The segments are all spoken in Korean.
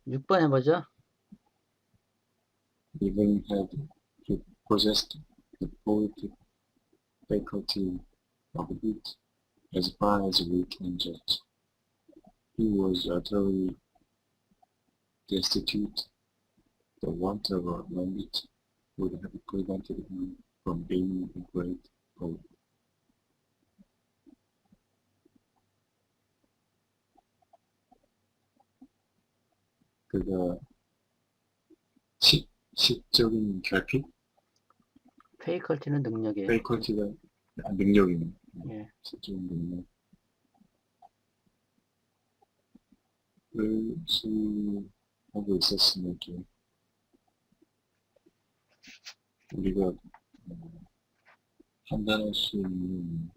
6번 해보죠. Even had he possessed the poetic faculty of wit as far as we can judge. He was utterly destitute. The want of a language would have prevented him from being a great poet. 그가 시적인 결핍? 페이컬티는 능력이에요. 페이컬티가 능력이네. 예. 시적인 능력을 수하고 있었으면 좀 우리가 판단할 수 있는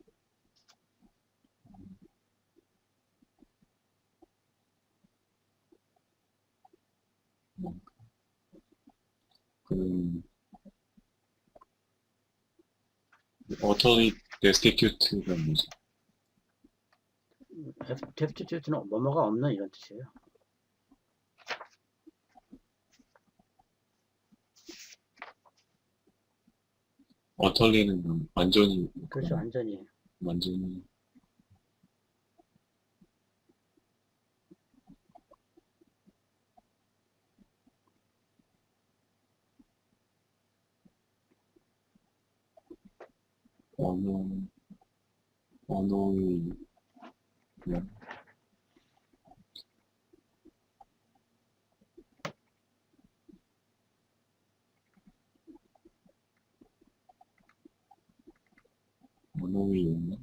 그런 utterly destitute가 뭐지? 데프티튜트는 뭐뭐가 없는 이런 뜻이에요. utterly는 완전히 그렇죠. 완전히. 언어의 그냥 언어의 용어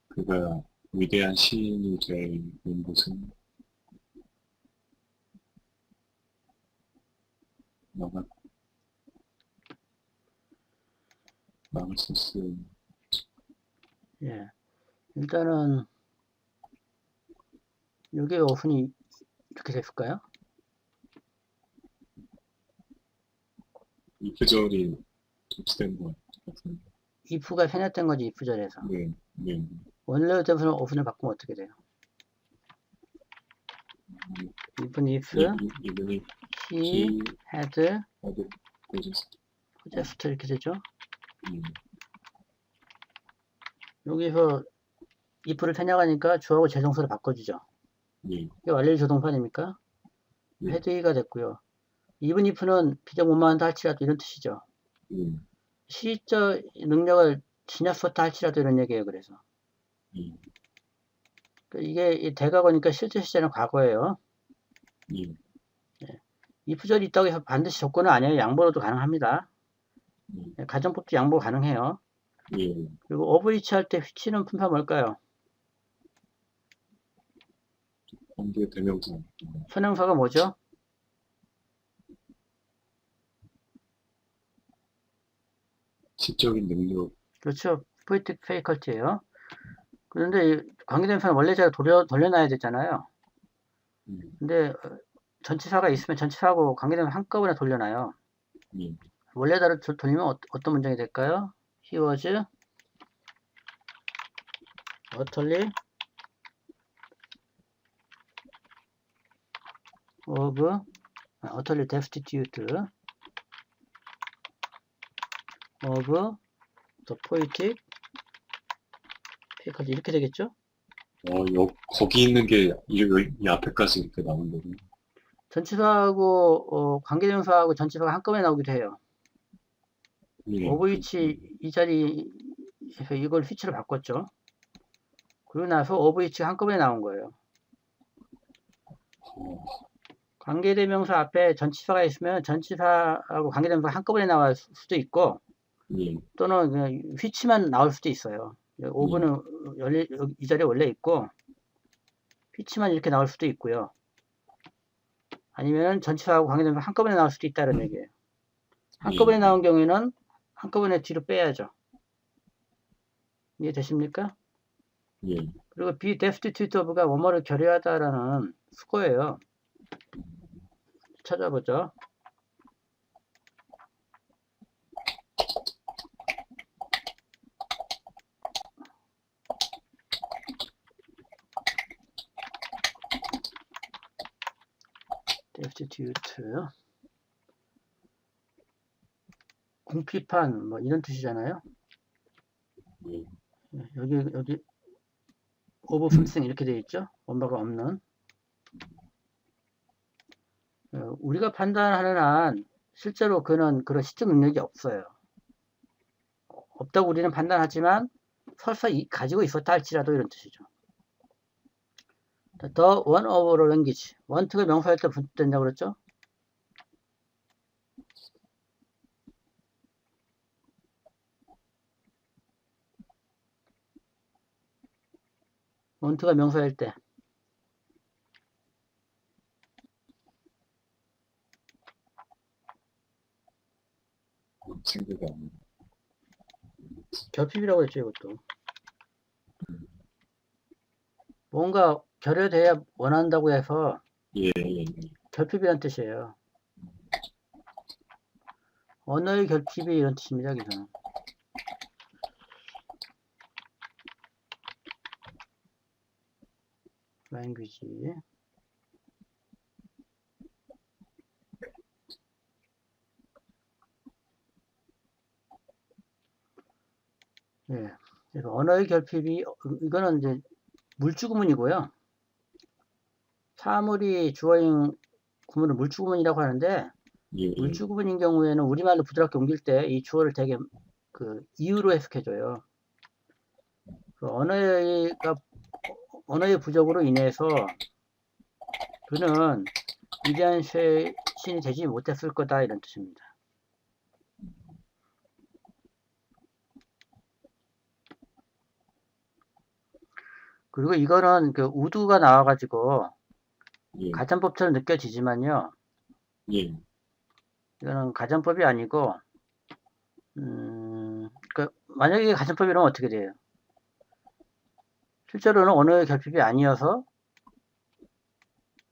그가 위대한 시인이 되는 것은 마르세스 예. 일단은 이게 오픈이 이렇게 됐을까요? 이 구절이 톱스된 것 같은데. if가 편했던 거지, if절에서. 네. 원래 때부터 오픈을 바꾸면 어떻게 돼요? even if he had possessed 이렇게 되죠. 여기서 if를 편향하니까 주어하고 재동사를 바꿔주죠. 이게 완료 조동판입니까? had가 됐고요. even if는 비정 못마한다 할지라도 이런 뜻이죠. 시적 능력을 지녔었다 할지라도 이런 얘기예요. 그래서 이게 대과거니까 실제 시제는 과거예요. if절이 있다고 해서 반드시 조건은 아니에요. 양보로도 가능합니다. 가정법도 양보 가능해요. 그리고 of which 할 때 which는 품사 뭘까요? 관계 대명사. 선행사가 뭐죠? 시적인 능력. 그렇죠. poetic faculty예요. 그런데 관계대명사는 원래 제가 돌려놔야 되잖아요. 근데 전치사가 있으면 전치사하고 관계대명사 한꺼번에 돌려놔요. 원래대로 돌리면 어떤 문장이 될까요? He was utterly destitute of the poetic faculty 이렇게 되겠죠? 거기 있는 게 이 앞에까지 이렇게 나온 거군요. 전치사하고 관계대명사하고 전치사가 한꺼번에 나오기도 해요. of which 이 자리에서 이걸 which로 바꿨죠. 그러고 나서 of which가 한꺼번에 나온 거예요. 관계대명사 앞에 전치사가 있으면 전치사하고 관계대명사가 한꺼번에 나올 수도 있고 또는 그냥 which만 나올 수도 있어요. of는 이 자리에 원래 있고 which만 이렇게 나올 수도 있고요. 아니면 전치사하고 관계대명사 한꺼번에 나올 수도 있다는 얘기예요. 한꺼번에 나온 경우에는 한꺼번에 뒤로 빼야죠. 이해되십니까? 그리고 be destitute of가 뭐뭐를 결여하다라는 수거예요. 찾아보죠. substitute 궁핍한 뭐 이런 뜻이잖아요. 예. 여기 of something 이렇게 되어 있죠. 원바가 없는. 우리가 판단하는 한 실제로 그는 그런 시점 능력이 없어요. 없다고 우리는 판단하지만 설사 가지고 있었다 할지라도 이런 뜻이죠. The one of language. want가 명사할 때 분된다고 그랬죠? want가 명사일 때. 생각이 안 나. 결핍이라고 했죠, 이것도. 뭔가 결여돼야 원한다고 해서 예, 예, 예. 결핍이란 뜻이에요. 언어의 결핍이 이런 뜻입니다, 여기서는. language. 예. 그래서 언어의 결핍이, 이거는 이제 물주구문이고요. 사물이 주어인 구문을 물주구문이라고 하는데, 예, 예. 물주구문인 경우에는 우리말로 부드럽게 옮길 때 이 주어를 되게 그 이유로 해석해줘요. 그 언어의 부족으로 인해서 그는 위대한 신이 되지 못했을 거다 이런 뜻입니다. 그리고 이거는 그 우두가 나와가지고 예. 가전법처럼 느껴지지만요. 예. 이거는 가전법이 아니고 그 만약에 가전법이라면 어떻게 돼요? 실제로는 언어의 결핍이 아니어서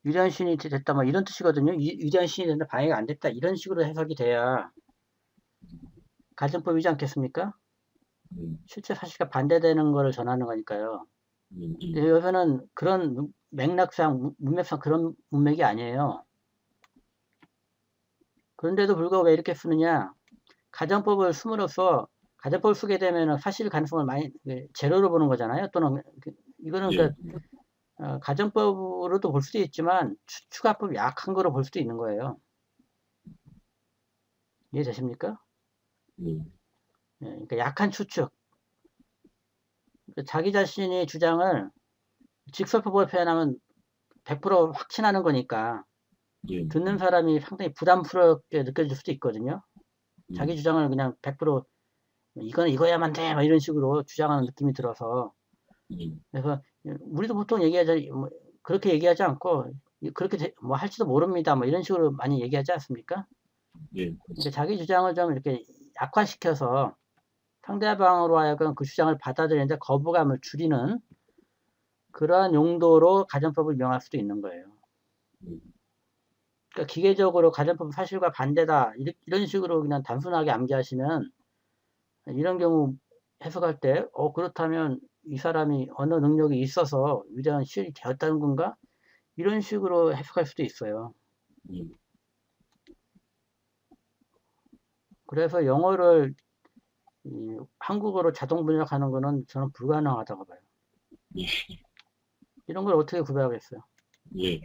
위대한 신이 됐다 뭐 이런 뜻이거든요. 위대한 신이 된다 방해가 안 됐다 이런 식으로 해석이 돼야 가전법이지 않겠습니까? 실제 사실과 반대되는 것을 전하는 거니까요. 근데 여기서는 그런 맥락상 문맥상 그런 문맥이 아니에요. 그런데도 불구하고 왜 이렇게 쓰느냐? 가정법을 숨으로써 가정법을 쓰게 되면 사실 가능성을 많이 제로로 보는 거잖아요. 또는 이거는 예. 그러니까 가정법으로도 볼 수도 있지만 추가법 약한 거로 볼 수도 있는 거예요. 이해되십니까? 그러니까 약한 추측. 자기 자신의 주장을 직설법으로 표현하면 100% 확신하는 거니까 예. 듣는 사람이 상당히 부담스럽게 느껴질 수도 있거든요. 자기 주장을 그냥 100% 이거는 이거야만 돼 막 이런 식으로 주장하는 느낌이 들어서 그래서 우리도 보통 얘기하자 그렇게 얘기하지 않고 그렇게 뭐 할지도 모릅니다 뭐 이런 식으로 많이 얘기하지 않습니까? 예. 근데 자기 주장을 좀 이렇게 약화시켜서 상대방으로 하여금 그 주장을 받아들이는데 거부감을 줄이는 그러한 용도로 가정법을 이용할 수도 있는 거예요. 그러니까 기계적으로 가정법 사실과 반대다 이런 식으로 그냥 단순하게 암기하시면 이런 경우 해석할 때 그렇다면 이 사람이 언어 능력이 있어서 위대한 시인이 되었다는 건가? 이런 식으로 해석할 수도 있어요. 그래서 영어를 한국어로 자동 번역하는 거는 저는 불가능하다고 봐요. 예. 이런 걸 어떻게 구별하겠어요? 예.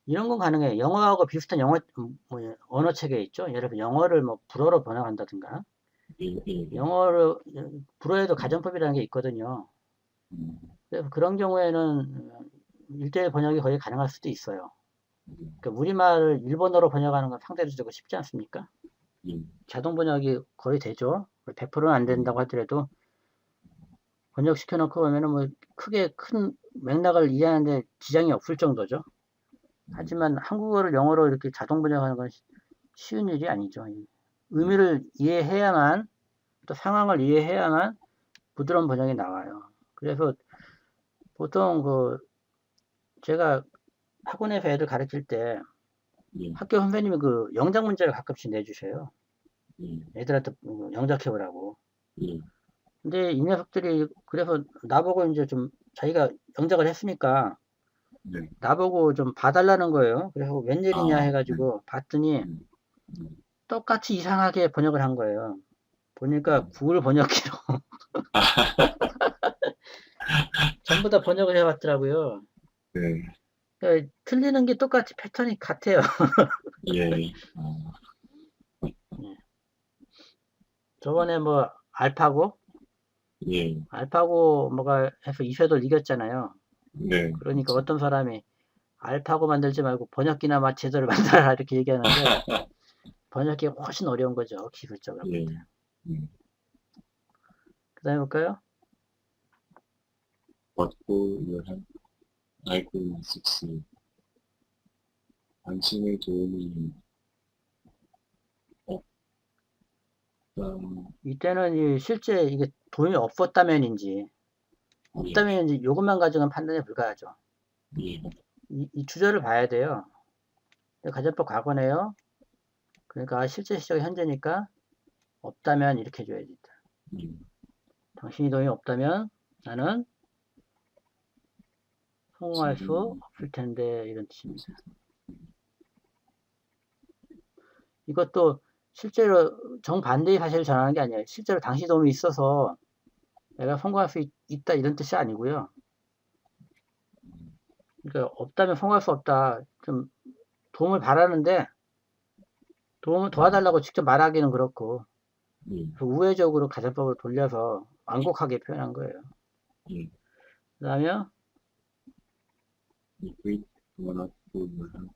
이런 건 가능해요. 영어하고 비슷한 언어 체계 있죠. 예를 들어 영어를 뭐 불어로 번역한다든가. 영어를 불어에도 가정법이라는 게 있거든요. 그래서 그런 경우에는 1:1 번역이 거의 가능할 수도 있어요. 그러니까 우리말을 일본어로 번역하는 건 상대적으로 쉽지 않습니까? 자동 번역이 거의 되죠. 100%는 안 된다고 하더라도 번역시켜 놓고 보면은 뭐 크게 큰 맥락을 이해하는데 지장이 없을 정도죠. 하지만 한국어를 영어로 이렇게 자동 번역하는 건 쉬운 일이 아니죠. 의미를 이해해야만 또 상황을 이해해야만 부드러운 번역이 나와요. 그래서 보통 제가 학원에서 애들 가르칠 때 학교 선생님이 그 영작 문제를 가끔씩 내주셔요. 애들한테 영작해보라고. 근데 이 녀석들이 그래서 나보고 이제 좀 자기가 영작을 했으니까 네. 나보고 좀 봐달라는 거예요. 그래서 웬일이냐 아, 네. 해가지고 봤더니 음, 음. 똑같이 이상하게 번역을 한 거예요. 보니까 음. 구글 번역기로 전부 다 번역을 해왔더라고요. 네. 그러니까 틀리는 게 똑같이 패턴이 같아요. 예. 예. 저번에 뭐 예. 알파고 뭐가 해서 이세돌 이겼잖아요. 네. 그러니까 그렇죠. 어떤 사람이 알파고 만들지 말고 번역기나 제대로 만들어라 이렇게 얘기하는데 번역기가 훨씬 어려운 거죠. 기술적으로 볼 때. 예. 음. 그 다음에 볼까요? What will you have? I will succeed. 당신의 도움이 없다. 이때는 실제 이게 돈이 없었다면인지 예. 없다면인지 이것만 가지고는 판단이 불가하죠. 예. 이 주절을 봐야 돼요. 가정법 과거네요. 그러니까 실제 시적 현재니까 없다면 이렇게 해줘야지. 예. 당신이 돈이 없다면 나는 성공할 수 지금 없을 텐데 이런 뜻입니다. 이것도 실제로 정반대의 사실을 전하는 게 아니에요. 실제로 당시 도움이 있어서 내가 성공할 수 있다 이런 뜻이 아니고요. 그러니까 없다면 성공할 수 없다. 좀 도움을 바라는데 도움을 도와달라고 직접 말하기는 그렇고 예. 우회적으로 가정법으로 돌려서 완곡하게 표현한 거예요. 예. 그 다음에 If it were not for your help,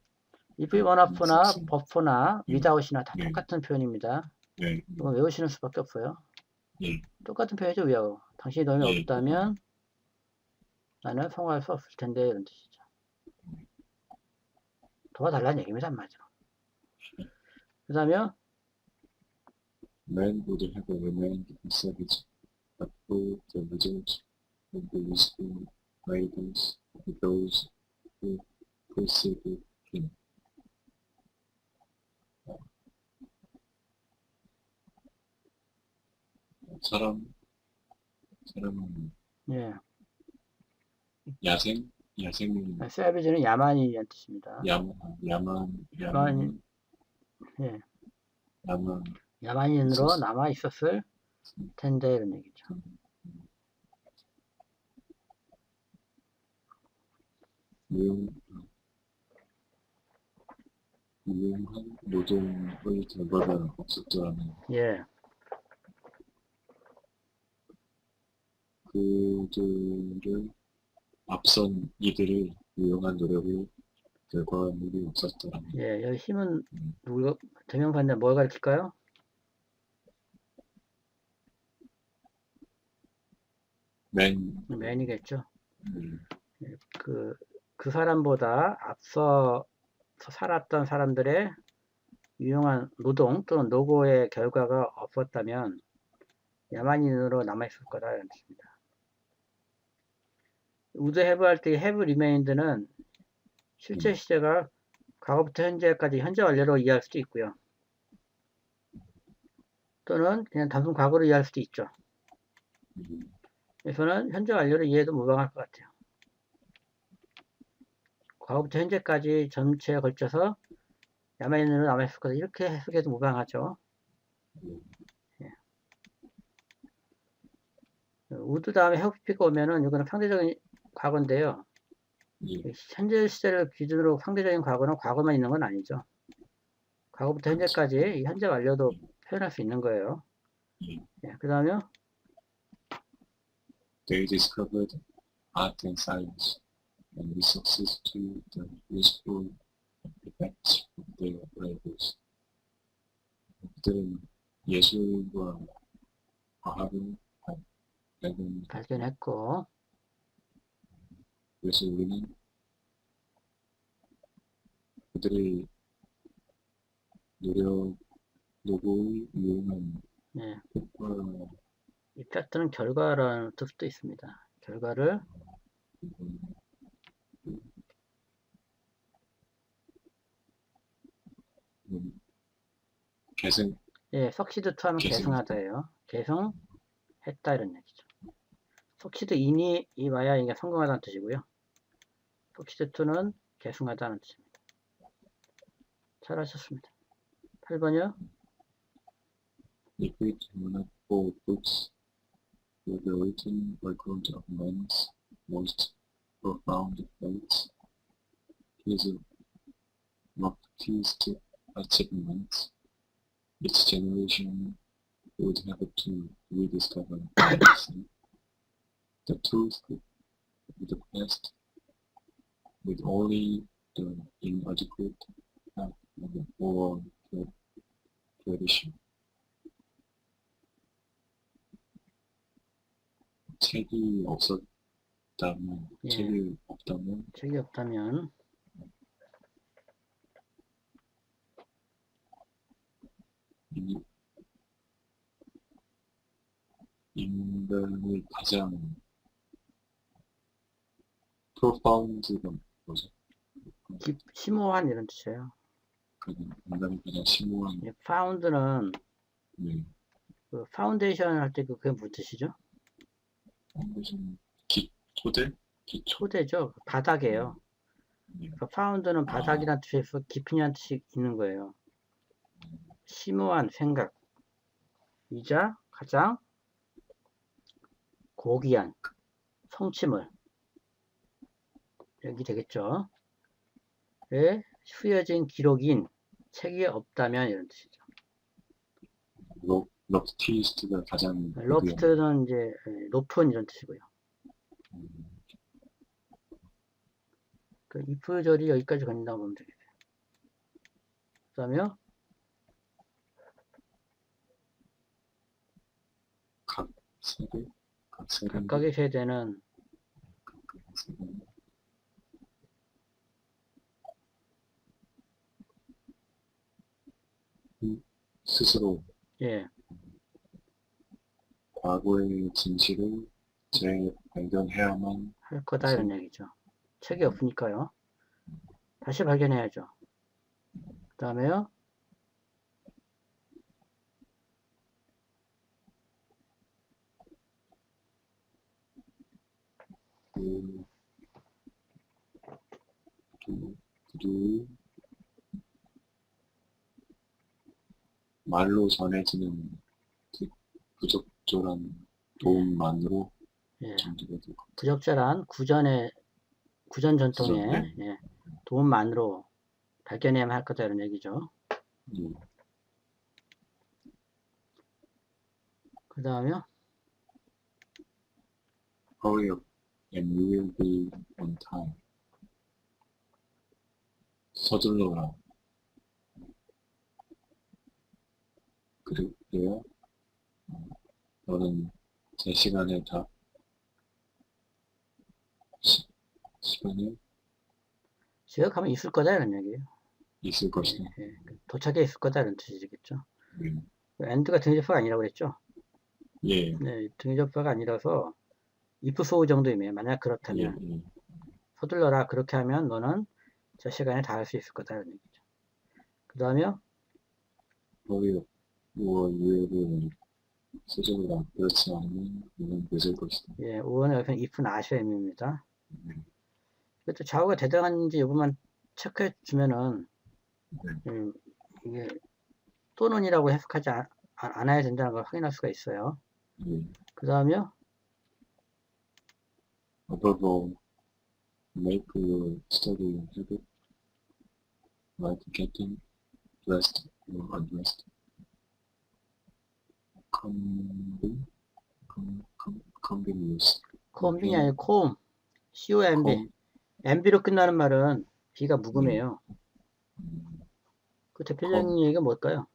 if, I couldn't wanup나 succeed. buf나 예. without이나 다 예. 똑같은 표현입니다. 예. 이건 외우시는 수밖에 없어요. 예. 똑같은 표현이죠. 외워. 당신이 돈이 예. 없다면 나는 성공할 수 없을 텐데 이런 뜻이죠. 도와달라는 얘기입니다. 한마디로. 그 다음에 Man would have remained a savage, but for the result of the useful guidance of those who preceded him. 사람은 예, 야생, savage는 야만인이라는 뜻입니다. 야만, 예, 야만, 야만인으로 있었어. 남아 있었을 텐데 이런 얘기죠. 유용한 노동의 결과가 없었더라면 예, 그들을 앞선 이들의 유용한 노력의 결과물이 없었더라면 예, 여기 힘은 누구 대명사인데 뭘 가르칠까요? 맨이겠죠. 그 사람보다 앞서 살았던 사람들의 유용한 노동 또는 노고의 결과가 없었다면 야만인으로 남아있을 거다 이런 뜻입니다. would have 할 때 have remained는 실제 시제가 과거부터 현재까지 현재 완료로 이해할 수도 있고요. 또는 그냥 단순 과거로 이해할 수도 있죠. 그래서는 현재 완료로 이해해도 무방할 것 같아요. 과거부터 현재까지 전체에 걸쳐서 야만인으로 남아있을 거다 이렇게 해석해도 무방하죠. 예. would 다음에 have pp가 오면은 이거는 상대적인 과거인데요. 현재 시제를 기준으로 상대적인 과거는 과거만 있는 건 아니죠. 과거부터 현재까지 현재 완료도 표현할 수 있는 거예요. 예, 그 다음에 They discovered art and science and resources to the useful effects of their labors. 그들은 예술과 과학을 발견했고 그래서 우리는 그들의 노고의 유용한 예, 효과 effect는 결과라는 뜻도 있습니다. 결과를 계승 예, succeed to 하면 계승하다예요. 계승했다 이런 얘기죠. succeed in이 와야 이게 성공하다는 뜻이고요. proceed to는 계승하다는 뜻입니다. 잘하셨습니다. 8번이요. If it were not for books, with the written record of men's most profound faiths, his loftiest achievements, its generation would have to rediscover the truth of the past with only the inadequate help of the oral tradition. 책이 없었다면, 예. 책이 없다면, 책이 없다면 인간의 가장 profound가 뭐죠? 심오한 이런 뜻이에요. 인간의 가장 심오한, 예, found는 네, 그 파운데이션 할 때 그게 무슨 뜻이죠? 무슨 토대? 기초? 초대죠. 바닥이에요. 네. 그 found는 바닥이란 뜻에서 깊이란 뜻이 있는 거예요. 심오한 생각 이자 가장 고귀한 성취물 여기 되겠죠. 에 후여진 기록인 책이 없다면 이런 뜻이죠. 럽티스트가 가장 로프트는 이제 높은 이런 뜻이고요. 그 if 절이 여기까지 걸린다고 보면 되겠어요. 그 다음에 각 세대? 각 세대? 각각의 세대는 스스로 예, 과거의 진실을 재발견해야만 할 거다 이런 얘기죠. 책이 없으니까요. 다시 발견해야죠. 그 다음에요. 그들이 말로 전해지는 부적절한 도움만으로 예, 전제가 될 것 부적절한 구전 전통의 구전에? 예, 도움만으로 발견해야만 할 거다 이런 얘기죠. 같아요. 그 다음에요. Hurry up and you will be on time. 서둘러라. 그래야 너는 제 시간에 다 시간에 지역하면 있을 거다 이런 얘기예요. 있을 예, 것이다. 예, 도착해 있을 거다 이런 뜻이겠죠. 네. 엔드가 등접사가 아니라고 그랬죠. 예. 네, 등접사가 아니라서 if so 정도이면 만약 그렇다면 예. 서둘러라 그렇게 하면 너는 저 시간에 다 할 수 있을 거다 이런 얘기죠. 그 다음에요. Hurry up or you will 서둘러라. 그렇지 않으면 너는 늦을 것이다. 예, 5번에 여기서 if not의 의미입니다. 네. 그것도 좌우가 대등한지 여부만 체크해 주면은 네. 이게 또는이라고 해석하지 않아야 된다는 걸 확인할 수가 있어요. 예. 그 다음에요. Above all, make your study habit like getting dressed or undressed. Convenience. 콤빈이 아니고 콤, COMB. MB로 끝나는 말은 B가 묵음이에요. 그 대표적인 얘기가 뭘까요?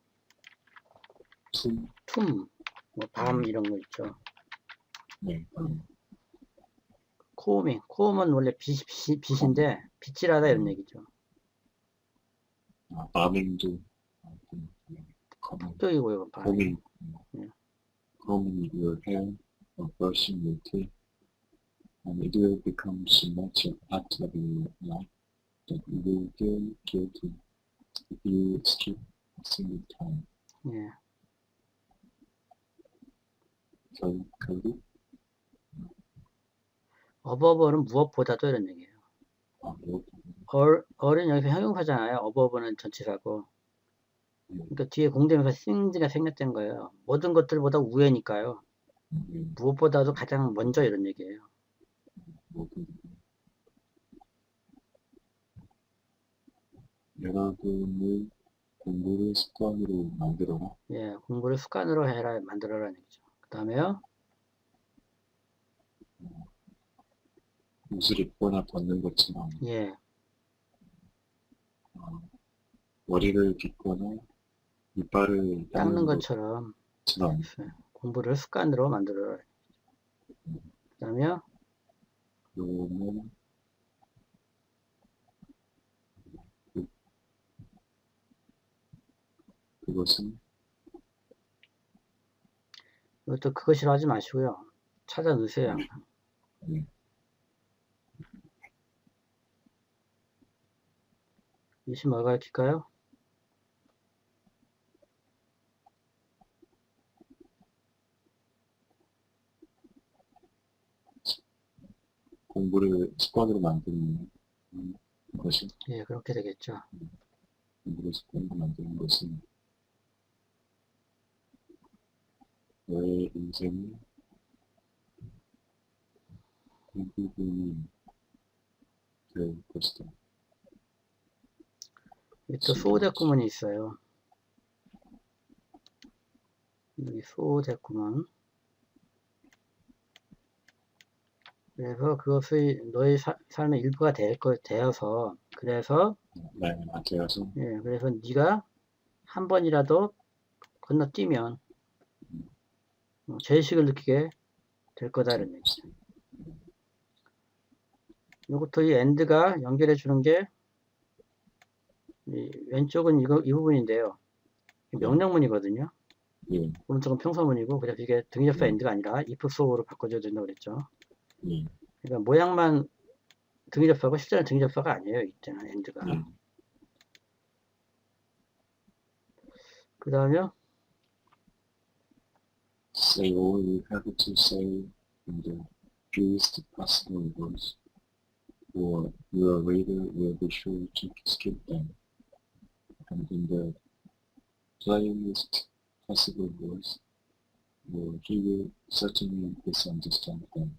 툼, 뭐 밤 이런 거 있죠. 네. 코음이, 코음은 원래 빛인데 빛이라다 이런 얘기죠. 밤행도 폭격이고요, 밤. combing your hair or brushing your teeth, and it will become so much a part of your life that you will feel guilty if you skip a single time. 예. 결국 어버버는 무엇보다도 이런 얘기예요. 어는 여기서 형용사잖아요. 어버버는 전치사고. 그러니까 뒤에 공대명사 thing가 생략된 거예요. 모든 것들보다 우애니까요. 무엇보다도 가장 먼저 이런 얘기예요. 여러분의 공부를 습관으로 만들어라. 예, 공부를 습관으로 해라, 만들어라는 얘기죠. 그 다음에요. 옷을 입거나 벗는 것처럼 예, 머리를 빗거나 이빨을 닦는 닦는 것처럼 것처럼 공부를 습관으로 만들어라. 그 다음에요. 요는 그것은 이것도 그것이라 하지 마시고요. 찾아 넣으세요, 항상. 이시 뭘 가르칠까요? 공부를 습관으로 만드는 것이 예, 그렇게 되겠죠. 공부를 습관으로 만드는 것은 너의 인생의 대부분이 될 것이다. 또 수호대구문이 있어요. 여기 수호대구문. 그래서 그것이 너의 삶의 일부가 되어서 그래서 되어서 예, 그래서 네가 한 번이라도 건너뛰면 죄의식을 느끼게 될 거다 이런 얘기죠. 이것도 이 end가 연결해 주는 게 왼쪽은 이 부분인데요. 명령문이거든요. 오른쪽은 평서문이고 그래서 이게 등접사 end가 아니라 if so로 바꿔줘야 된다고 그랬죠. 그러니까 모양만 등접사고 실제는 등접사가 아니에요. 이때는 end가. 그 다음에 say all you have to say in the fewest possible words, or your reader will be sure to skip them, and in the plainest possible words, or he will certainly misunderstand them.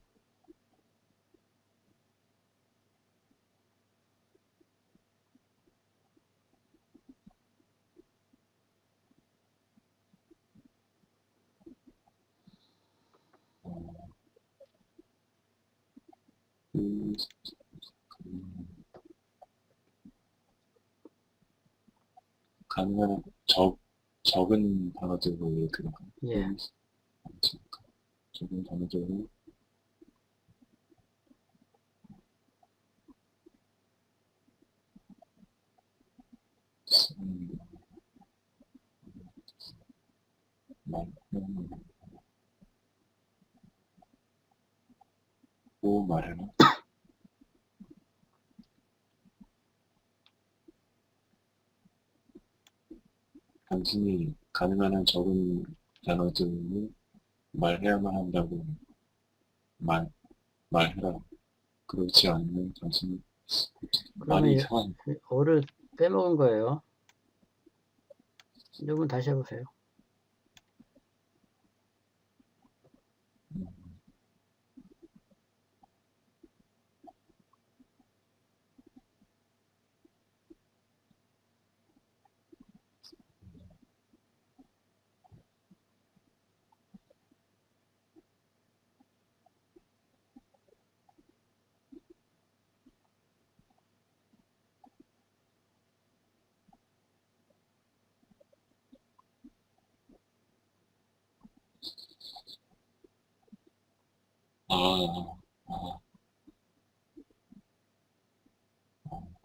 가능한 적은 단어들로 이렇게 예. 적은 단어들로 말하는 당신이 가능한 한 적은 단어들로 말해야만 한다고 말해라. 그렇지 않으면 당신이 말이 이상한 어를 빼먹은 거예요. 여러분 다시 해보세요.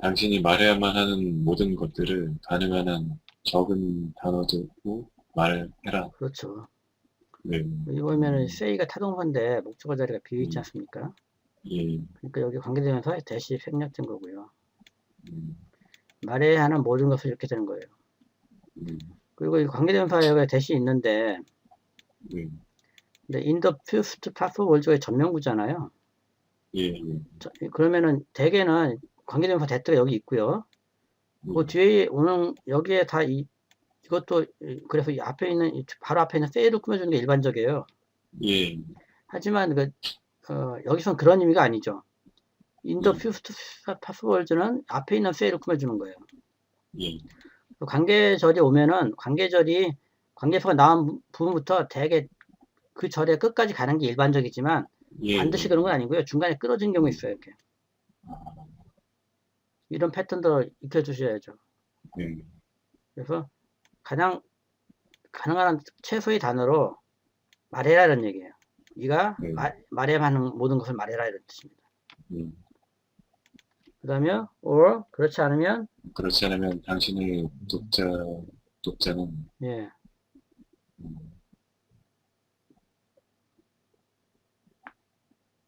당신이 말해야만 하는 모든 것들을 가능한 한 적은 단어들로 말해라. 그렇죠. 네. 여기 보면은 say가 타동사인데 목적어 자리가 비어 있지 않습니까? 예. 그러니까 여기 관계대명사 대시 생략된 거고요. 말해야 하는 모든 것을 이렇게 되는 거예요. 그리고 이 관계대명사에 대시 있는데 근데 in the fifth possible words의 전명구잖아요. 예. 그러면은 대개는 관계대명사 that가 여기 있고요. 그 뒤에 오는 여기에 다 이것도 그래서 이 앞에 있는 바로 앞에 있는 say를 꾸며주는 게 일반적이에요. 예. 하지만 여기선 그런 의미가 아니죠. In the fifth passwords는 앞에 있는 say를 꾸며주는 거예요. 예. 관계절이 오면은 관계소가 나온 부분부터 대개 그 절의 끝까지 가는 게 일반적이지만 예. 반드시 그런 건 아니고요. 중간에 끊어진 경우 있어요. 이렇게. 이런 패턴도 익혀주셔야죠. 예. 그래서 가장 가능한 최소의 단어로 말해라는 얘기예요. 네가 네. 말해야 하는 모든 것을 말해라 이런 뜻입니다. 그 다음에 or 그렇지 않으면 당신의 독자는 예.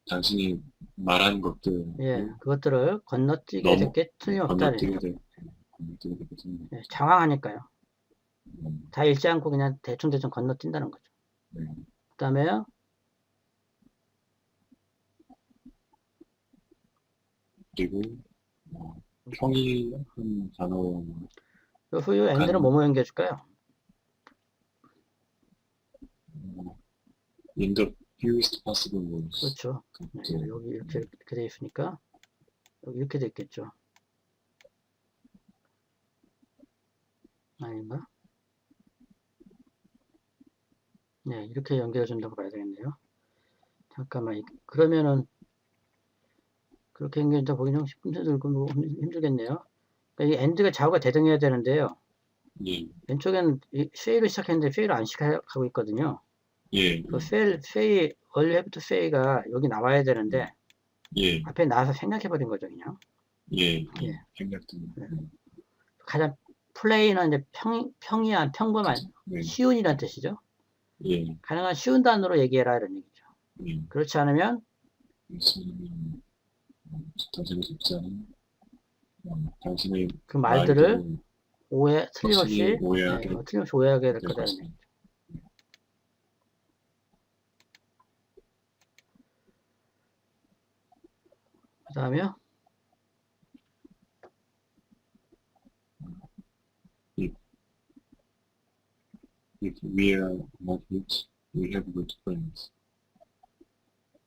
당신이 말한 것들 예, 그것들을 건너뛰게 너무 될게 틀림없다. 건너뛰게 되거든요. 예, 장황하니까요. 다 읽지 않고 그냥 대충 건너뛴다는 거죠. 네. 그 다음에 그리고 평이한 단어 그 후유 엔드는 뭐뭐 연결해줄까요? in the fewest possible words. 그렇죠. 네, 여기 이렇게 돼 있으니까 여기 이렇게 돼 있겠죠. 아닌가? 네, 이렇게 연결해 준다고 봐야 되겠네요. 잠깐만, 그러면은 그렇게 연결한다 보기는 힘들겠네요. 그러니까 이 엔드가 좌우가 대등해야 되는데요. 예. 왼쪽에는 쉐이로 시작했는데 쉐이를 안 시작하고 있거든요. 예. 그 쉐이 원래 해부터 쉐이가 여기 나와야 되는데 예. 앞에 나와서 생략해버린 거죠, 그냥. 예. 예. 생략된. 네. 가장 플레이는 이제 평이한, 평범한, 네. 쉬운이란 뜻이죠. 예. 가능한 쉬운 단어로 얘기해라 이런 얘기죠. 예. 그렇지 않으면 당신의 독자는 당신의 그 말들을 틀림없이 오해하게 될 거다는 얘기죠. 그 다음에요. If we are not rich, we have good friends.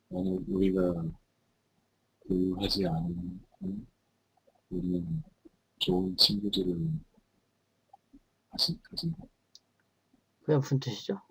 만약 우리가 부유하지 않으면 우리는 좋은 친구들을 가진다. 그게 무슨 뜻이죠?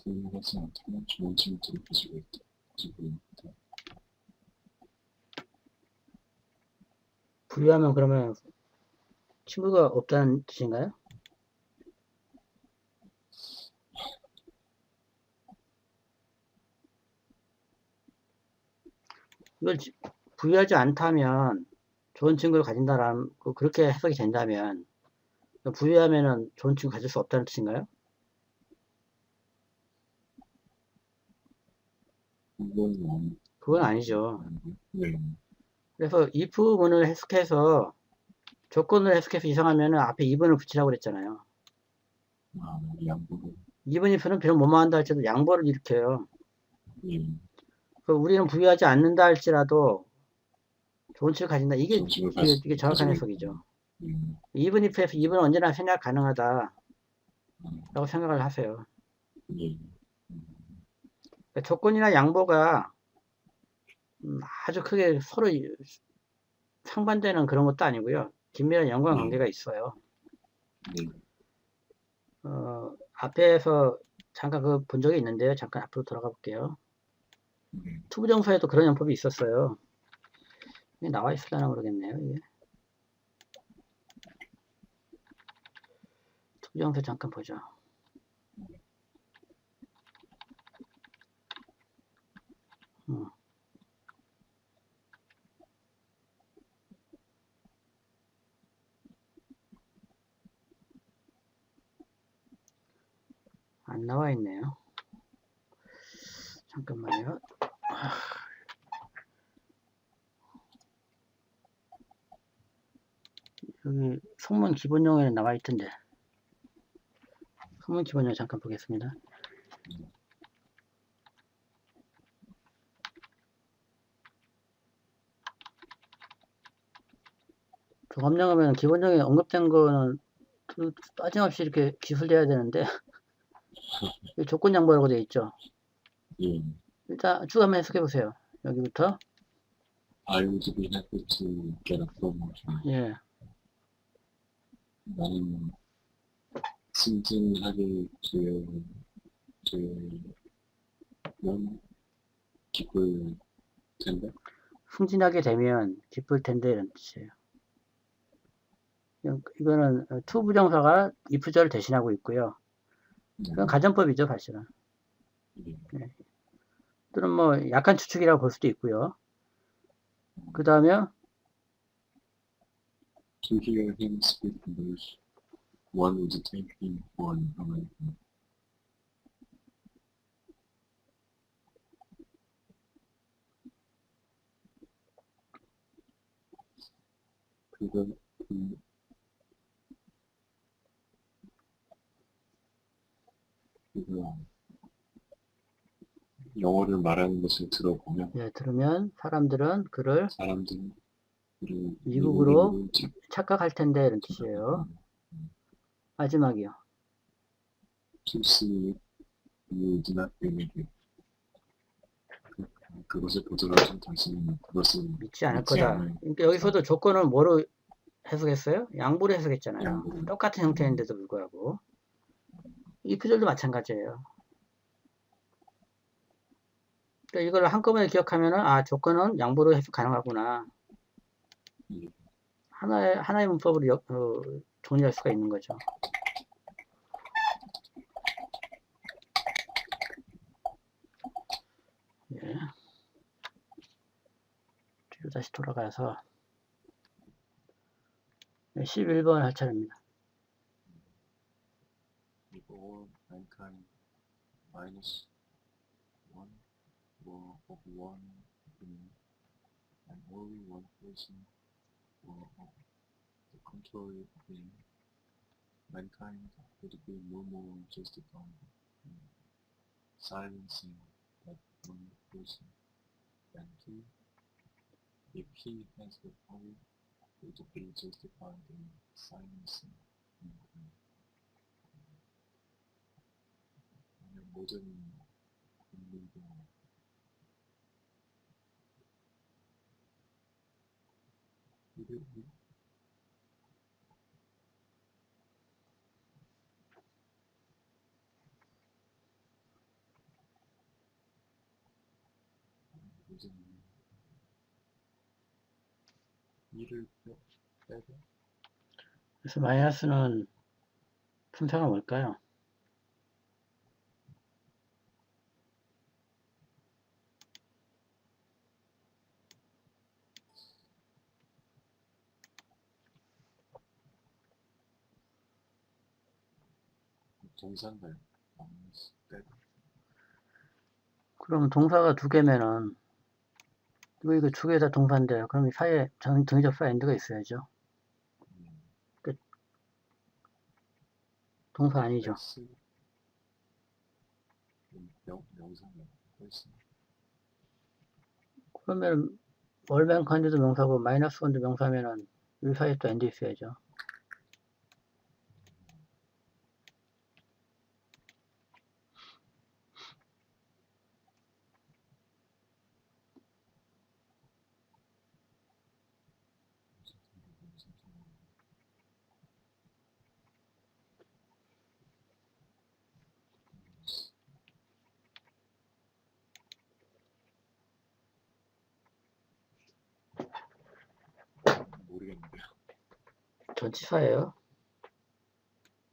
부유하지 않다면 좋은 친구들을 가지고 있다. 부유하면 그러면 친구가 없다는 뜻인가요? 이걸 부유하지 않다면 좋은 친구를 가진다라는 그렇게 해석이 된다면 부유하면은 좋은 친구 가질 수 없다는 뜻인가요? 그건 아니죠. 네. 그래서 if문을 해석해서 조건을 해석해서 이상하면은 앞에 이분을 붙이라고 그랬잖아요. 양보를. 이분 if는 비록 뭐뭐 한다 할지라도 양보를 일으켜요. 예. 우리는 부유하지 않는다 할지라도 좋은 친구 가진다. 이게 정확한 해석이죠. even if에서 even은 언제나 생략 가능하다 라고 생각을 하세요. 그러니까 조건이나 양보가 아주 크게 서로 상반되는 그런 것도 아니고요. 긴밀한 연관관계가 있어요. 앞에서 잠깐 본 적이 있는데요. 잠깐 앞으로 돌아가 볼게요. 투부정사에도 그런 용법이 있었어요. 이게 나와 있으려나 모르겠네요. 이게. 투부정사 잠깐 보죠. 안 나와 있네요. 잠깐만요. 여기 속문 기본용에는 나와 있던데. 속문 기본용 잠깐 보겠습니다. 종합영어면 기본적인 언급된 거는 빠짐없이 이렇게 기술돼야 되는데 조건 양보라고 되어 있죠. 예. 일단 쭉 한번 해석해 보세요. 여기부터. I would be happy to get a promotion. 예. 나는 승진하게 되면 기쁠 텐데. 승진하게 되면 기쁠 텐데 이런 뜻이에요. 이거는 to 부정사가 if절을 대신하고 있고요. 그건 가정법이죠, 사실은. 예. 네. 또는 뭐 약간 추측이라고 볼 수도 있고요. 그 다음에 To hear him speak English, one would take him for an American. 그거 영어를 말하는 것을 들어보면 예, 들으면 사람들은 그를 미국으로 미국으로 착각할 텐데 이런 뜻이에요. 마지막이요. To see it, you do not believe it. 그것을 보더라도 당신은 그것을 믿지 않을 믿지 거다. 않을 그러니까 여기서도 조건을 뭐로 해석했어요? 양보로 해석했잖아요. 양보로. 똑같은 형태인데도 불구하고. 이 표절도 마찬가지예요. 그러니까 이걸 한꺼번에 기억하면은, 아, 조건은 양보로 해석 가능하구나. 예. 하나의 문법으로 정리할 수가 있는 거죠. 예. 뒤로 다시 돌아가서 11번 할 차례입니다. If all mankind minus one were of one opinion, and only one person were of the contrary opinion, mankind would be no more justified in silencing that one person than two. If he has the power, would be justified in silencing mankind. 모든 국민도 이를 빼고 그래서 마이너스는 품사가 뭘까요? 동사인가요? 빼고 그럼 동사가 두 개면은 이거 두 개 다 동사인데 그럼 이 사이에 정의접사 엔드가 있어야죠. 끝. 동사 아니죠. 명사면 훨씬 그러면 월맨 컨디도 명사고 마이너스 건도 명사면은 이 사이에 또 엔드 있어야죠. 모르겠는데요. 전치사예요.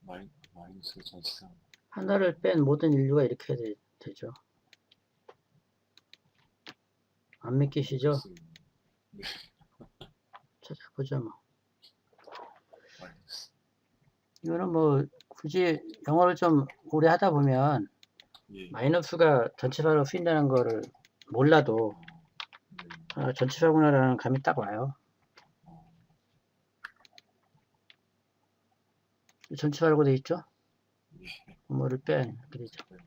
마이너스 전치사 하나를 뺀 모든 인류가 이렇게 되죠. 안 믿기시죠? 네. 찾아보죠 뭐. 마이너스 이거는 뭐 굳이 영어를 좀 오래 하다 보면 예. 마이너스가 전치사로 쓰인다는 거를 몰라도 네. 아, 전치사구나라는 감이 딱 와요. 전치사라고 돼 있죠? 예. 뭐를 뺀, 그러죠. 네.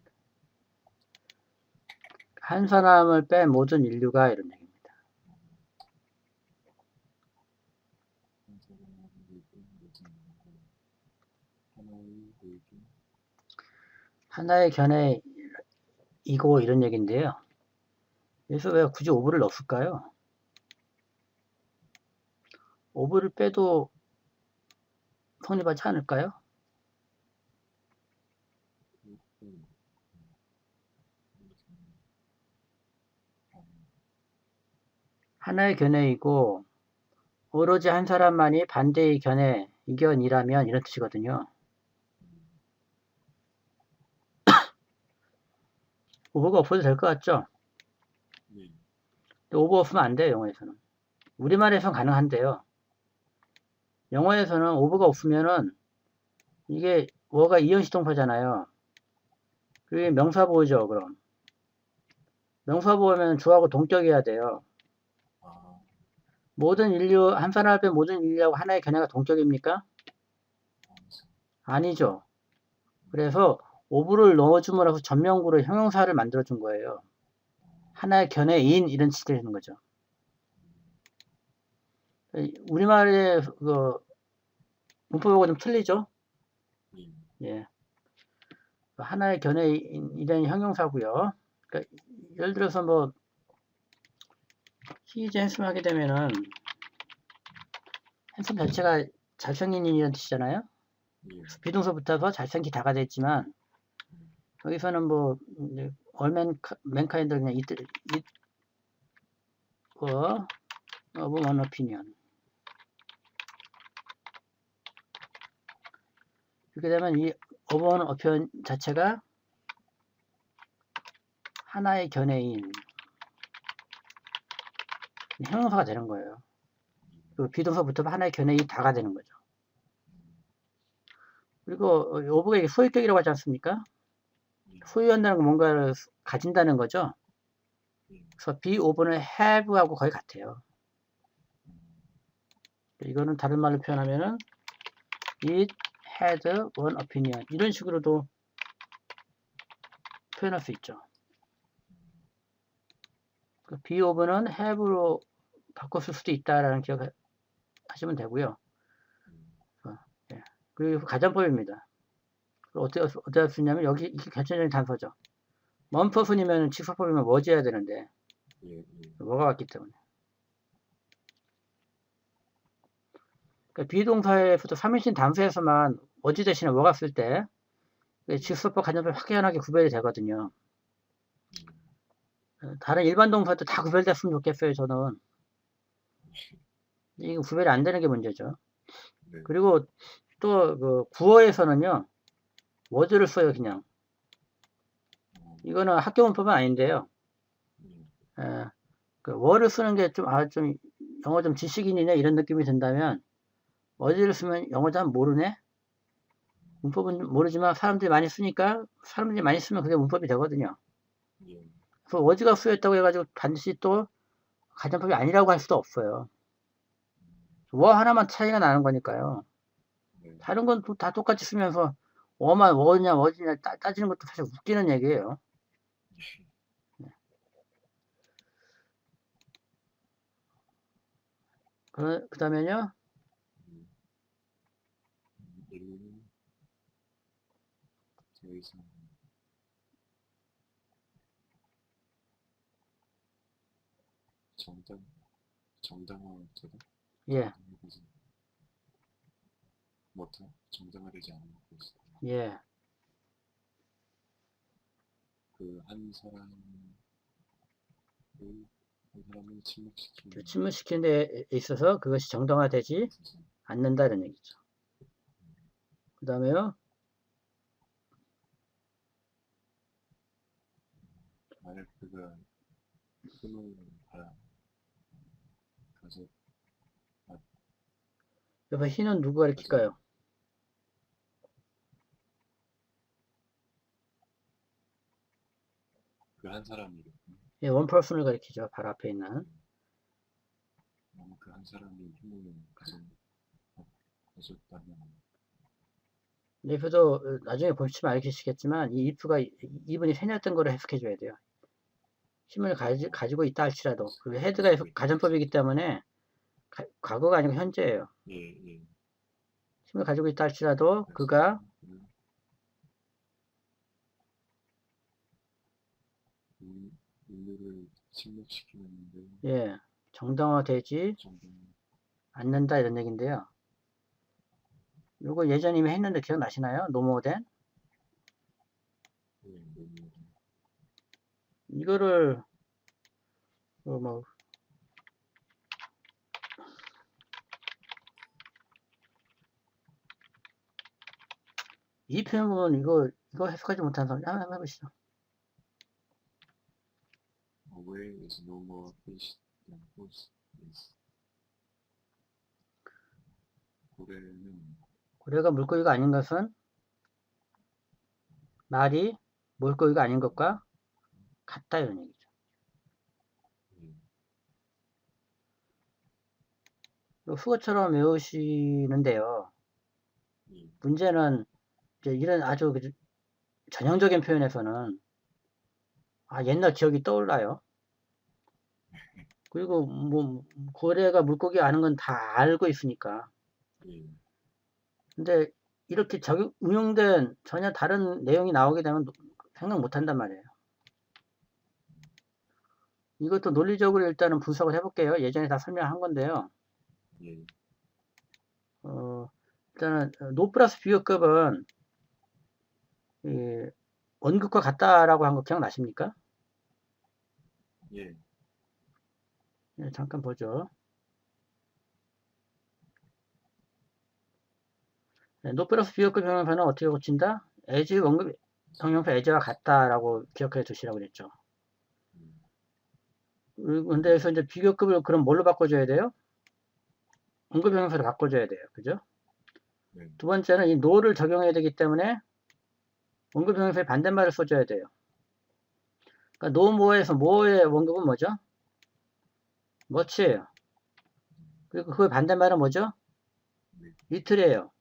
한 사람을 뺀 모든 인류가 이런 얘기입니다. 하나의 견해이고 이런 얘기인데요. 그래서 왜 굳이 오브를 넣었을까요? 오브를 빼도 성립하지 않을까요? 하나의 견해이고 오로지 한 사람만이 반대의 견해, 이견이라면 이런 뜻이거든요. 오버가 없어도 될 것 같죠? 근데 오버 없으면 안 돼요, 영어에서는. 우리말에서는 가능한데요. 영어에서는 오버가 없으면은 이게 뭐가 이현시 동사잖아요. 그게 명사보호죠, 그럼. 명사보호면 주하고 동격이어야 돼요. 모든 인류, 한 사람 앞에 모든 인류하고 하나의 견해가 동격입니까? 아니죠. 그래서 오브를 넣어줌으로써 전명구로 형용사를 만들어준 거예요. 하나의 견해인 이런 뜻이 되는 거죠. 우리말의 그 문법하고 좀 틀리죠? 예. 하나의 견해인 이런 형용사고요. 그러니까 예를 들어서 뭐 시제 앤섬 하게 되면은 앤섬 자체가 잘생긴 이라는 뜻이잖아요. 비동사 붙어서 잘생기다가 됐지만 여기서는 뭐 얼맨 맨카인드 그냥 이트 of one opinion 이렇게 되면 이 of one opinion 자체가 하나의 견해인 형용사가 되는 거예요. 그 비동사 붙으면 하나의 견해인 다가 되는 거죠. 그리고 오브가 이게 소유격이라고 하지 않습니까? 소유한다는 건 뭔가를 가진다는 거죠. 그래서 be of는 have하고 거의 같아요. 이거는 다른 말로 표현하면은 it had one opinion 이런 식으로도 표현할 수 있죠. be of는 have로 바꿨을 수도 있다라는 기억 하시면 되고요. 예. 그리고 가정법입니다. 어떻게 할 수 있냐면 여기 이게 결정적인 단서죠. 먼퍼슨이면 직사법이면 뭐지어야 되는데 뭐가 왔기 때문에. 그러니까 비동사에서도 3인칭 단수에서만 워지 대신에 뭐가 쓸 때 직사법 가정법 확연하게 구별이 되거든요. 다른 일반 동사도 다 구별됐으면 좋겠어요, 저는. 이거 구별이 안 되는 게 문제죠. 그리고 또 그 구어에서는요, 워즈를 써요, 그냥. 이거는 학교 문법은 아닌데요. 그 워를 쓰는 게 좀 영어 좀 지식인이네 이런 느낌이 든다면 워즈를 쓰면 영어 잘 모르네? 문법은 모르지만 사람들이 많이 쓰니까 사람들이 많이 쓰면 그게 문법이 되거든요. 그래서 워즈가 쓰였다고 해가지고 반드시 또 가정법이 아니라고 할 수도 없어요. 워 하나만 차이가 나는 거니까요. 다른 건 다 똑같이 쓰면서 워만 워냐 워지냐 따지는 것도 사실 웃기는 얘기예요. 그 다음에요. 정당화되다? 예, 정당화되지 않은 것이 예. 그한 사람을 침묵시키는 침묵시키는 데 있어서 그것이 정당화되지 않는다는 얘기죠. 그 다음에요. 만약 그가 힘을 가져 여기서 희는 누구 가리킬까요? 한 사람이겠군요. 예, one person을 가리키죠. 바로 앞에 있는. 너무 그 한 사람이 힘을 가졌다면 네, 그래도 나중에 보시면 알겠지만 이 if가 이분이 생략된 거를 해석해 줘야 돼요. 힘을 가지고 있다 할지라도 그 헤드가 가전법이기 때문에 과거가 아니고 현재예요. 예, 예. 힘을 가지고 있다 할지라도 그가 인류를 침묵시키는데 예, 정당화되지 않는다 이런 얘기인데요. 요거 예전에 이미 했는데 기억나시나요? 노모된? 예, 예. 이거를 뭐 이 표현 보면 이거 해석하지 못한 사람 한번 해보시죠. Away is no more fish than horse is. 고래가 물고기가 아닌 것은 말이 물고기가 아닌 것과 같다 이런 얘기죠. 수어처럼 외우시는데요. 문제는 이제 이런 아주 전형적인 표현에서는 옛날 기억이 떠올라요. 그리고 뭐 고래가 물고기 아는 건 다 알고 있으니까. 근데 이렇게 응용된 전혀 다른 내용이 나오게 되면 생각 못 한단 말이에요. 이것도 논리적으로 일단은 분석을 해볼게요. 예전에 다 설명한 건데요. 일단은 노 플러스 비교급은 원급과 같다라고 한 거 기억나십니까? 예. 잠깐 보죠. 노 플러스 비교급 형용사는 어떻게 고친다? as 원급 형용사 as와 같다라고 기억해 두시라고 그랬죠. 근데 여기서 이제 비교급을 그럼 뭘로 바꿔줘야 돼요? 원급 형용사로 바꿔줘야 돼요. 그죠? 두 번째는 이 no를 적용해야 되기 때문에 원급 형용사의 반대말을 써줘야 돼요. 그러니까 no more에서 more의 원급은 뭐죠? much예요. 그리고 그 반대말은 뭐죠? little이에요.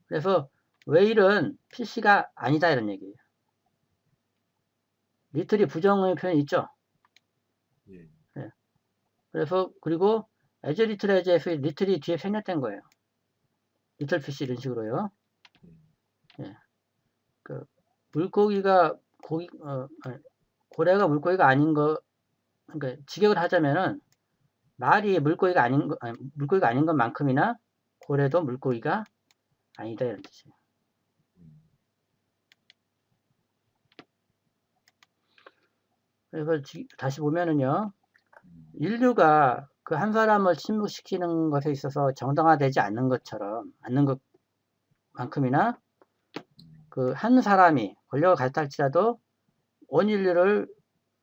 그래서 where은 PC가 아니다 이런 얘기예요. little이 부정의 표현이 있죠? 네. 그래서 그리고 as little as에서 little이 뒤에 생략된 거예요. little PC 이런 식으로요. 네. 그 물고기가 고래가 물고기가 아닌 거, 그러니까 직역을 하자면은 말이 물고기가 아닌 것만큼이나 고래도 물고기가 아니다 이런 뜻이에요. 그래서 다시 보면은요, 인류가 그 한 사람을 침묵시키는 것에 있어서 정당화되지 않는 것만큼이나 그 한 사람이 권력을 가졌다 할지라도 온 인류를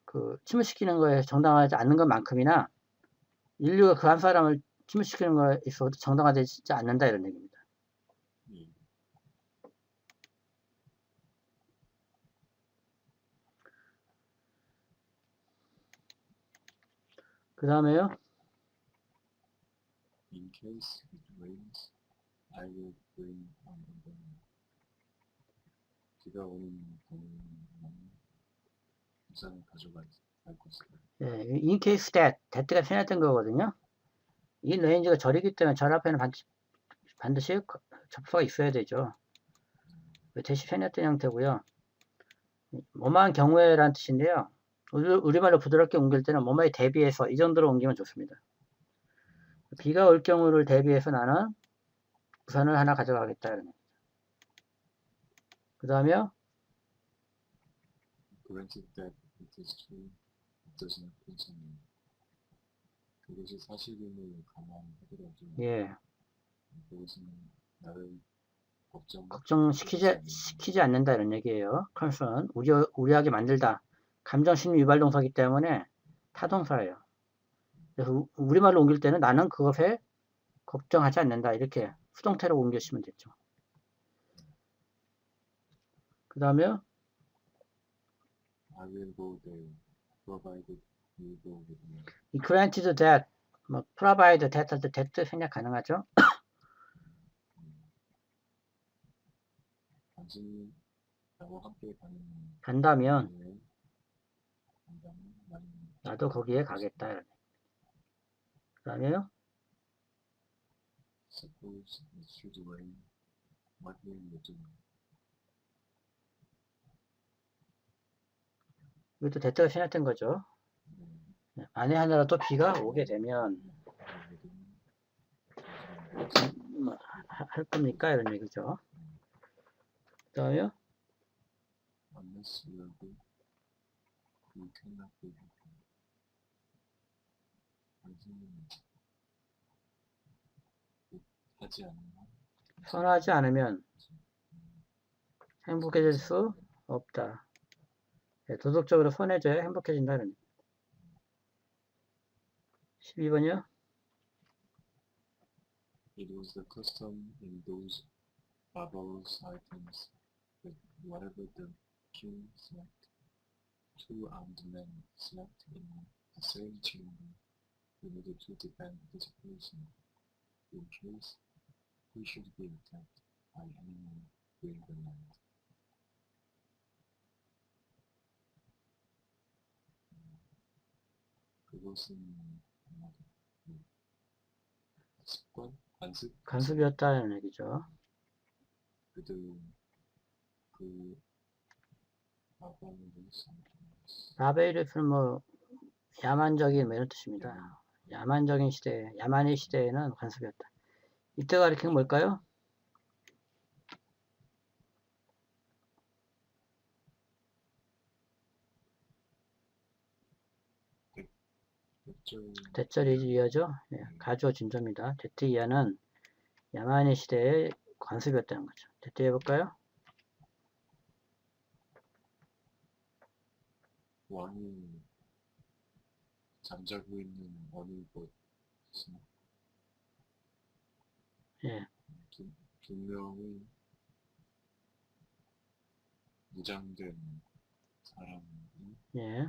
그 침묵시키는 거에 정당화하지 않는 것만큼이나 인류가 그 한 사람을 침묵시키는 거에 있어서 정당화되지 않는다 이런 얘기입니다. 그 다음에요. In case it rains, I will bring an umbrella. 비가 오는 경우에는 우산을 가져갈 것이다. 예, in case that가 생략된 거거든요. 이 레인지가 절이기 때문에 절 앞에는 반드시 접수가 있어야 되죠. 대시 생략된 형태고요. 뭐뭐한 경우에라는 뜻인데요. 우리말로 부드럽게 옮길 때는 뭐뭐에 대비해서 이 정도로 옮기면 좋습니다. 비가 올 경우를 대비해서 나는 우산을 하나 가져가겠다. 그 다음에요. Granted that it is true, it does not concern me. 그것이 사실임을 감안하더라도 예. 그것은 나를 걱정시키지 않는다 이런 얘기예요. concern, 우려하게 만들다. 감정심리 유발동사이기 때문에 타동사예요. 그래서 우리말로 옮길 때는 나는 그것에 걱정하지 않는다. 이렇게 수동태로 옮겨주시면 되죠. 그 다음에 I will go there, provided you go with me. 이 granted that, 뭐 provide that 할 때 that 생략 가능하죠? 당신이 나와 함께 간다면 간다면 나는 나도 거기에 가겠다. 그 다음에요. Suppose it should rain, what will you do? 이것도 that가 생략된 거죠. 만에 하나라 또 비가 오게 되면 뭐 할 겁니까? 이런 얘기죠. 그 다음에요. Unless you agree, you cannot be happy. 당신은 하지 않으면 선하지 않으면 행복해질 수 없다. 네, 도덕적으로 선해져야 행복해진다는 12번이요. It was the custom in those barbarous items that whatever the king slept, two armed men slept in the same chamber in order to defend his person in case he should be attacked by anyone in the land. 그것은 습관, 관습이었다는 얘기죠. 그들 그 바벨이프는 뭐 야만적인 뭐 이런 뜻입니다. 야만적인 시대, 야만의 시대에는 관습이었다. 이때가 가리키는 뭘까요? 대절이지 이하죠. 예, 가주어 진조입니다. 대트 이하는 야만의 시대의 관습이었다는 거죠. 대트 해볼까요? 왕이 잠자고 있는 어느 곳에 예, 두 명의 무장된 사람이 예,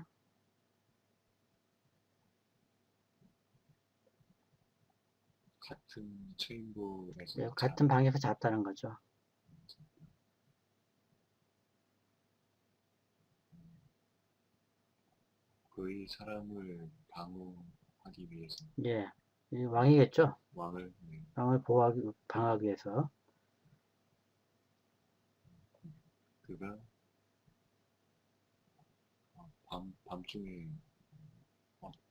같은 체인버에서 예, 같은 방에서 잤다는 거죠. 그의 사람을 방어하기 위해서 예, 이 왕이겠죠. 왕을 왕을 보호하기, 방어하기 위해서. 그가 밤중에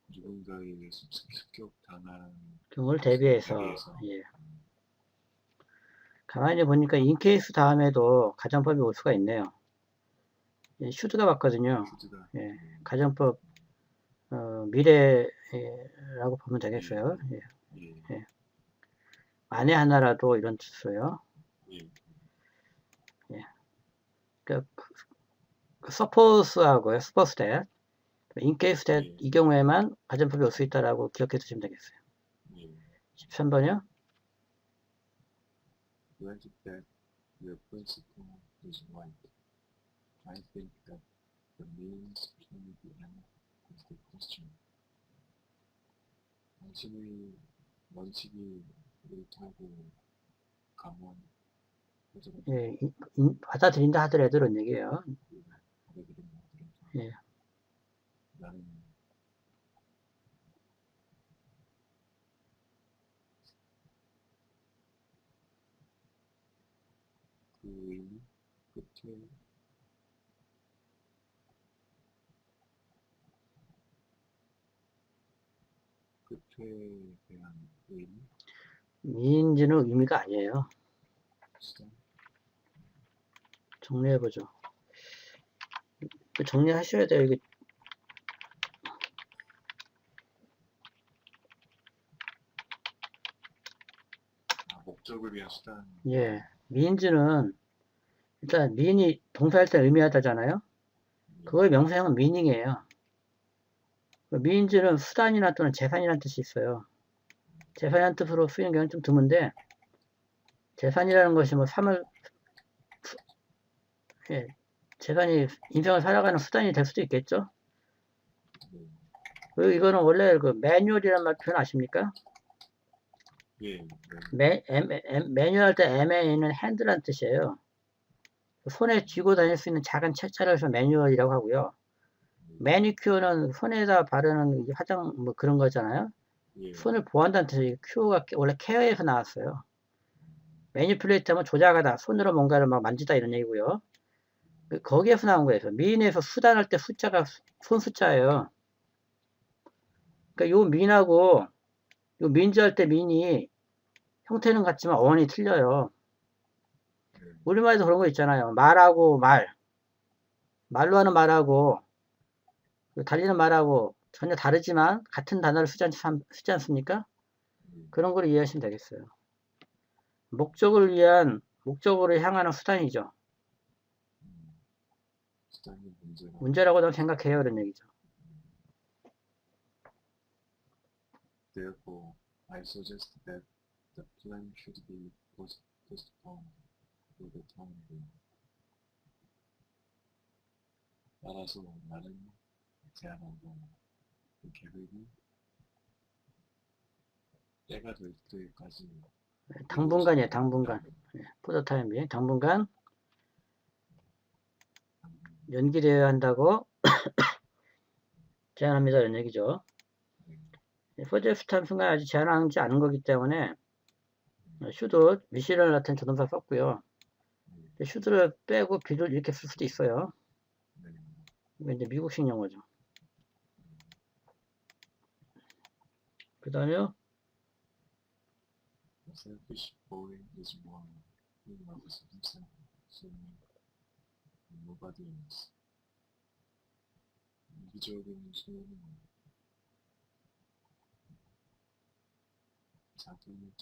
누군가에 의해서 습격당하는 경우를 대비해서. 예. 가만히 보니까 인케이스 다음에도 가정법이 올 수가 있네요. 예, 슈드가 맞거든요. 예, 가정법 미래라고 보면 되겠어요. 예. 예. 만에 하나라도 이런 뜻이에요. 예. 그러니까 suppose하고요, suppose that, in case that 이 경우에만 가정법이 올 수 있다라고 기억해 두시면 되겠어요. 13번이요. Granted that your principle is right, I think that the means can be end is the question. 당신의 원칙이 옳다고 가면 예, 받아들인다 하더라도 이런 얘기예요. 예. 나는 그 의미 끝에 대한 의미? 미인지는 의미가 아니에요. 정리해보죠. 정리하셔야 돼요. 이게 목적을 위한 수단. 예, 미인지는 일단 미인이 동사할 때 의미하다잖아요. 그거의 명사형은 미닝이에요. 미인지는 수단이나 또는 재산이라는 뜻이 있어요. 재산이라는 뜻으로 쓰이는 경우는 좀 드문데, 재산이라는 것이 뭐 예, 재간이 인생을 살아가는 수단이 될 수도 있겠죠. 네. 그리고 이거는 원래 그 매뉴얼이라는 말 표현 아십니까? 예. 네. 매뉴얼 할 때 MA는 핸드란 뜻이에요. 손에 쥐고 다닐 수 있는 작은 책자를 해서 매뉴얼이라고 하고요. 매니큐어는 손에다 바르는 화장 뭐 그런 거잖아요. 예. 손을 보호한다는 뜻이 큐어가 원래 케어에서 나왔어요. 매니플레이트 하면 조작하다, 손으로 뭔가를 막 만지다 이런 얘기고요. 거기에서 나온 거예요. 미인에서 수단할 때 숫자가 손 숫자예요. 그러니까 요 민하고 요 민주할 때 민이 형태는 같지만 어원이 틀려요. 우리말에도 그런 거 있잖아요. 말하고 말로 하는 말하고 달리는 말하고 전혀 다르지만 같은 단어를 쓰지 않습니까? 그런 걸 이해하시면 되겠어요. 목적으로 향하는 수단이죠. 문제라고 저는 생각해요. 그런 얘기죠. Therefore, I suggest that the plan should be postponed for the time being. 따라서 나는 제안하고 그 계획이 때가 될 때까지 당분간이에요. 당분간. 포더 타임이 당분간 연기되어야 한다고 제안합니다. 이런 얘기죠. 포제스트 순간 아직 제안하지 않은 거기 때문에 슈도 미시를 같은 조동사 썼고요. 슈드를 빼고 비를 이렇게 쓸 수도 있어요. 이거 이제 미국식 용어죠. 그 다음에 selfish boy is one who loves himself so nobody else. 이기적인 소유는 자기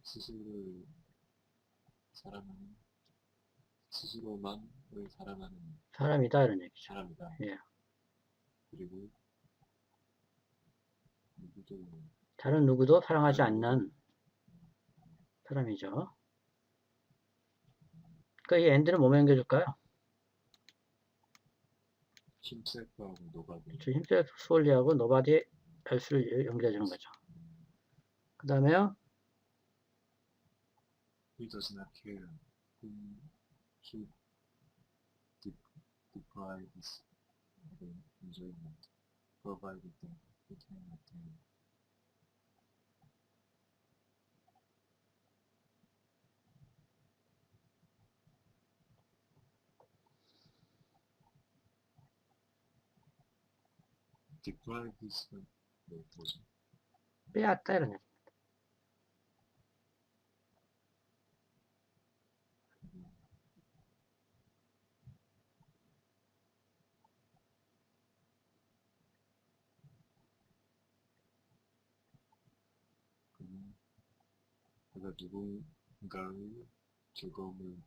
스스로를 사랑하는 스스로만을 사랑하는 사람이다 이런 얘기죠. 사람이다. 예. 그리고 누구도 다른 누구도 사랑하지 않는 사람이죠. 그러니까 이 엔드는 뭐뭐 연결해줄까요? 힘셀프하고 노바디. 그렇죠. 힘셀프 솔리하고 노바디 엘스를 연결해주는 거죠. 그 다음에요. He does not care whom he deprives of enjoyment, provided that he can attain. deprive is 뭐죠? 빼앗다 이런 얘기. 그가 누군가의 즐거움을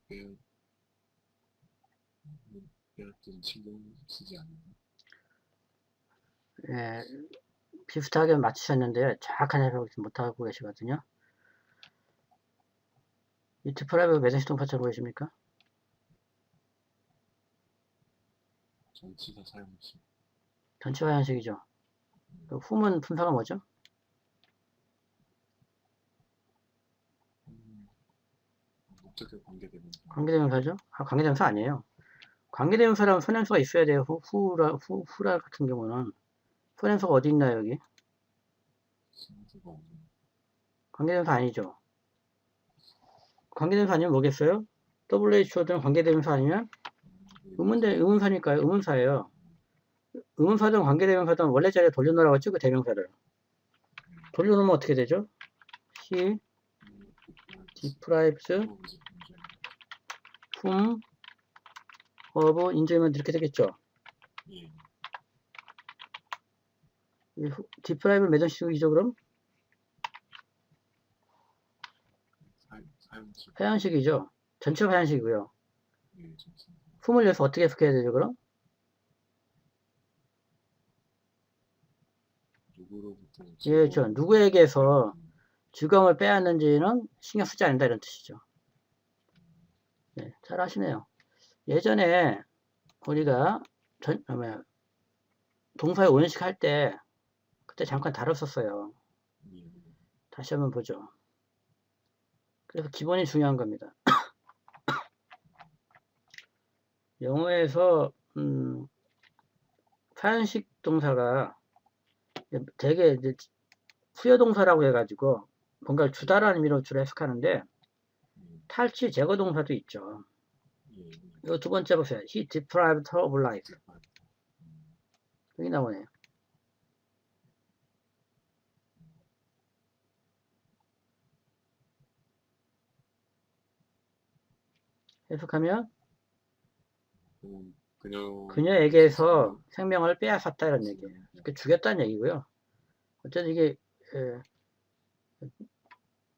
빼앗든 신경 쓰지 않는. 예, 비슷하게 맞추셨는데요. 정확한 해석을 못하고 계시거든요. 이 디프라이브 매듭식 동사처럼 보이십니까? 전치사 사용식. 전치사 사용식이죠. whom은 분사가 뭐죠? 목적격 관계대명사. 관계대명사죠? 관계대명사 아니에요. 관계대명사라면 선행수가 있어야 돼요. 후라 같은 경우는. 선행수가 어디 있나요, 여기? 관계대명사 아니죠. 관계대명사 아니면 뭐겠어요? WHO든 관계대명사 아니면 의문사니까요. 의문사예요. 의문사든 관계대명사든 원래 자리에 돌려놓으라고 했죠, 그 대명사를. 돌려놓으면 어떻게 되죠? He deprives whom of enjoyment 이렇게 되겠죠. deprive 몇 형식이죠, 그럼? 사형식이죠. 전체가 사형식이고요. whom을 위해서 어떻게 해석해야 되죠, 그럼? 예, 저 누구에게서 즐거움을 빼앗는지는 신경 쓰지 않는다 이런 뜻이죠. 네, 잘 하시네요. 예전에 우리가 동사의 원식 할 때 그때 잠깐 다뤘었어요. 예. 다시 한번 보죠. 그래서 기본이 중요한 겁니다. 영어에서 사연식 동사가 되게 이제 수요동사라고 해가지고 뭔가를 주다라는 의미로 주로 해석하는데 탈취 제거 동사도 있죠. 이거 두 번째 보세요. He deprived her of life. 여기 나오네요. 해석하면 그녀에게서 생명을 빼앗았다 이런 얘기예요. 죽였다는 얘기고요. 어쨌든 이게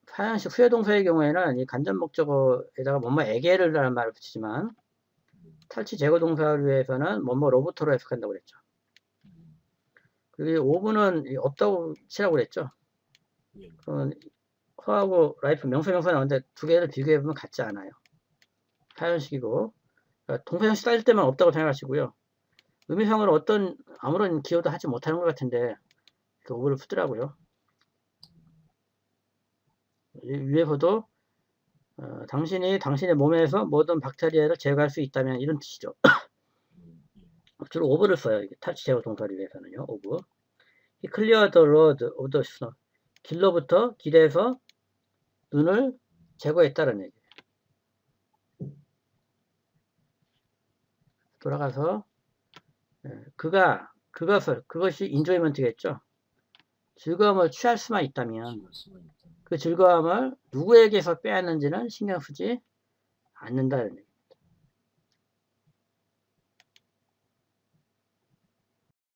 사연식 수요동사의 경우에는 이 간접 목적어에다가 뭐뭐에게를 라는 말을 붙이지만 탈취 제거 동사류에서는 뭐뭐로부터로 해석한다고 그랬죠. 그리고 5분은 없다고 치라고 그랬죠. 그러면 허하고 라이프 명사명사 나오는데 두 개를 비교해보면 같지 않아요. 사연식이고 그러니까 동사형식 따질 때만 없다고 생각하시고요. 의미상으로 아무런 기여도 하지 못하는 것 같은데 그 5분을 푸더라고요. 위에서도 당신이 당신의 몸에서 모든 박테리아를 제거할 수 있다면 이런 뜻이죠. 주로 오브를 써요. 탈취 제거 동사를 위해서는요. 오브. He cleared the road of the snow. 길로부터 길에서 눈을 제거했다는 얘기예요. 돌아가서 그것이 enjoyment겠죠. 즐거움을 취할 수만 있다면 그 즐거움을 누구에게서 빼앗는지는 신경 쓰지 않는다는 얘기예요.